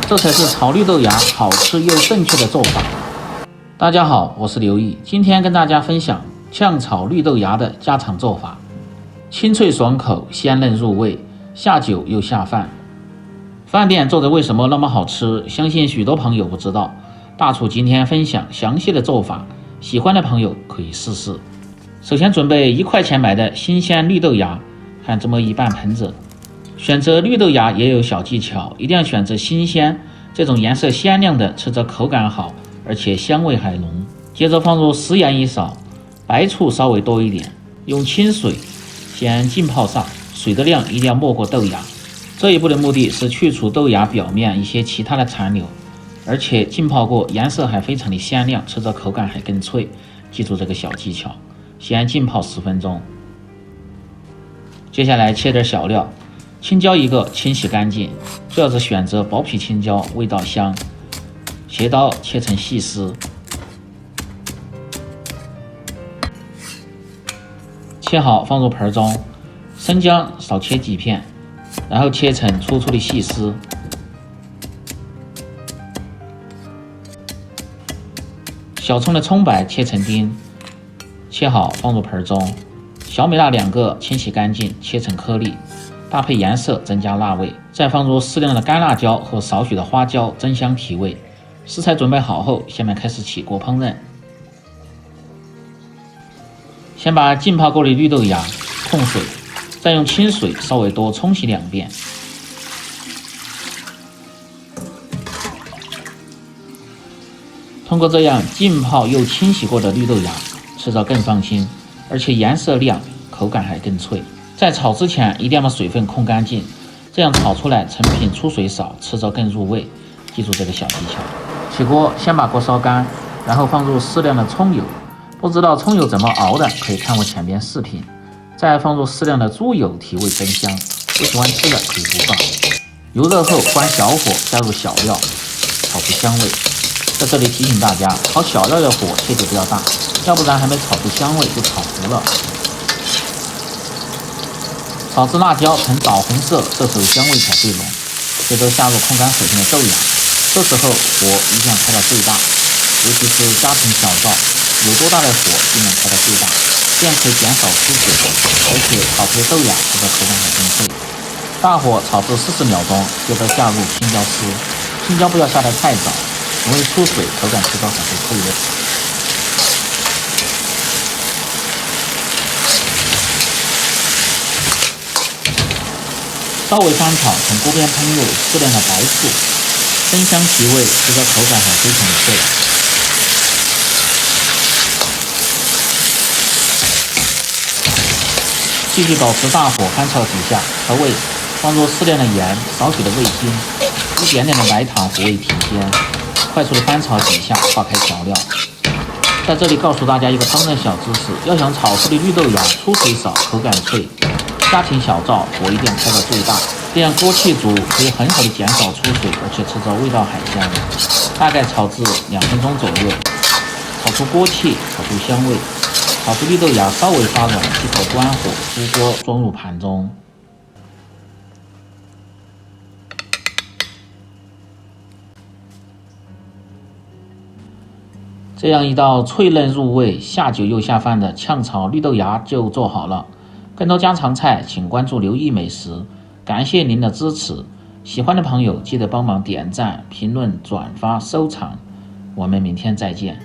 这才是炒绿豆芽好吃又正确的做法。大家好，我是刘毅，今天跟大家分享炝炒绿豆芽的家常做法，清脆爽口，鲜嫩入味，下酒又下饭。饭店做的为什么那么好吃？相信许多朋友不知道。大厨今天分享详细的做法，喜欢的朋友可以试试。首先准备1块钱买的新鲜绿豆芽，看这么一半盆子。选择绿豆芽也有小技巧，一定要选择新鲜，这种颜色鲜亮的，吃着口感好，而且香味还浓。接着放入食盐1勺，白醋稍微多一点，用清水先浸泡上，水的量一定要没过豆芽。这一步的目的是去除豆芽表面一些其他的残留，而且浸泡过，颜色还非常的鲜亮，吃着口感还更脆。记住这个小技巧，先浸泡10分钟。接下来切点小料，青椒1个，清洗干净，最好是选择薄皮青椒，味道香。斜刀切成细丝。切好放入盆中，生姜少切几片，然后切成粗粗的细丝。小葱的葱白切成丁，切好放入盆中。小米辣2个，清洗干净，切成颗粒，搭配颜色增加辣味。再放入适量的干辣椒和少许的花椒，增香提味。食材准备好后，下面开始起锅烹饪。先把浸泡过的绿豆芽控水，再用清水稍微多冲洗2遍。通过这样浸泡又清洗过的绿豆芽，吃着更放心，而且颜色亮，口感还更脆。在炒之前一定要把水分控干净，这样炒出来成品出水少，吃着更入味。记住这个小技巧。起锅先把锅烧干，然后放入适量的葱油，不知道葱油怎么熬的，可以看我前边视频。再放入适量的猪油提味增香，不喜欢吃的可以不放。油热后关小火，加入小料，炒出香味。在这里提醒大家，炒小料的火切得不要大，要不然还没炒出香味就炒糊了。炒至辣椒呈枣红色，这时候香味才最浓。接着下入控干水分的豆芽，这时候火一定要开到最大，尤其是家庭小灶，有多大的火尽量开到最大，这样可以减少出水，而且炒出的豆芽吃的口感还更脆。大火炒至40秒钟，接着下入青椒丝，青椒不要下得太早，容易出水，口感吃到还会脆的。稍微翻炒，从锅边喷入适量的白醋，增香提味，吃着口感还非常的脆。继续保持大火翻炒几下，调味，放入适量的盐，少许的味精，一点点的白糖补味提鲜。快速的翻炒几下，化开调料。在这里告诉大家一个烹饪小知识，要想炒出的绿豆芽出水少，口感脆，家庭小灶火一定要开到最大，这样锅气足，可以很好的减少出水，而且吃着味道还香。大概炒至2分钟左右，炒出锅气，炒出香味，炒出绿豆芽稍微发软，即可关火，出锅装入盘中。这样一道脆嫩入味、下酒又下饭的炝炒绿豆芽就做好了。更多家常菜，请关注刘毅美食。感谢您的支持，喜欢的朋友记得帮忙点赞、评论、转发、收藏。我们明天再见。